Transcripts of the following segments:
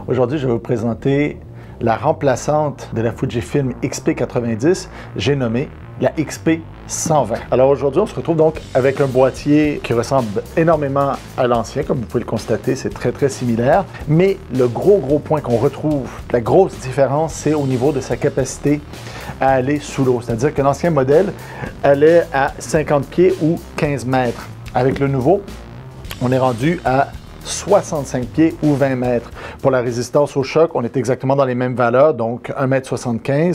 Aujourd'hui, je vais vous présenter la remplaçante de la Fujifilm X-P90, j'ai nommé la X-P120. Alors aujourd'hui, on se retrouve donc avec un boîtier qui ressemble énormément à l'ancien, comme vous pouvez le constater, c'est très similaire. Mais le gros point qu'on retrouve, la grosse différence, c'est au niveau de sa capacité à aller sous l'eau. C'est-à-dire que l'ancien modèle allait à 50 pieds ou 15 mètres. Avec le nouveau, on est rendu à 65 pieds ou 20 mètres. Pour la résistance au choc, on est exactement dans les mêmes valeurs, donc 1,75 m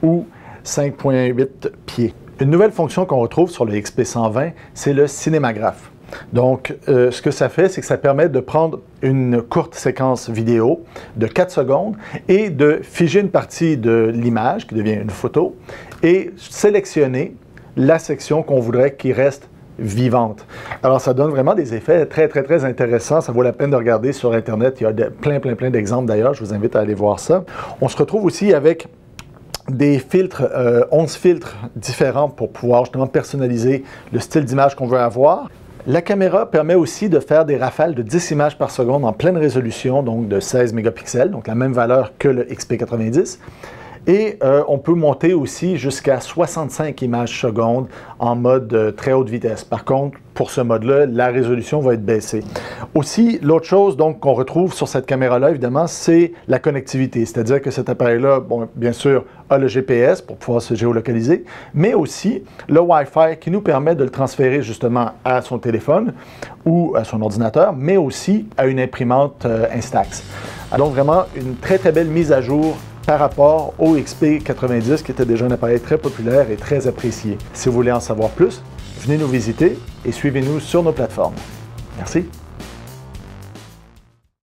ou 5,8 pieds. Une nouvelle fonction qu'on retrouve sur le XP120, c'est le cinémagraphe. Donc, ce que ça fait, c'est que ça permet de prendre une courte séquence vidéo de 4 secondes et de figer une partie de l'image, qui devient une photo, et sélectionner la section qu'on voudrait qui reste vivante. Alors, ça donne vraiment des effets très intéressants. Ça vaut la peine de regarder sur Internet. Il y a plein d'exemples d'ailleurs. Je vous invite à aller voir ça. On se retrouve aussi avec des filtres, 11 filtres différents pour pouvoir justement personnaliser le style d'image qu'on veut avoir. La caméra permet aussi de faire des rafales de 10 images par seconde en pleine résolution, donc de 16 mégapixels, donc la même valeur que le XP90. Et on peut monter aussi jusqu'à 65 images secondes en mode très haute vitesse. Par contre, pour ce mode-là, la résolution va être baissée. Aussi, l'autre chose donc qu'on retrouve sur cette caméra-là, évidemment, c'est la connectivité. C'est-à-dire que cet appareil-là, bon, bien sûr, a le GPS pour pouvoir se géolocaliser, mais aussi le Wi-Fi qui nous permet de le transférer justement à son téléphone ou à son ordinateur, mais aussi à une imprimante Instax. Donc vraiment, une très belle mise à jour par rapport au XP90 qui était déjà un appareil très populaire et très apprécié. Si vous voulez en savoir plus, venez nous visiter et suivez-nous sur nos plateformes. Merci.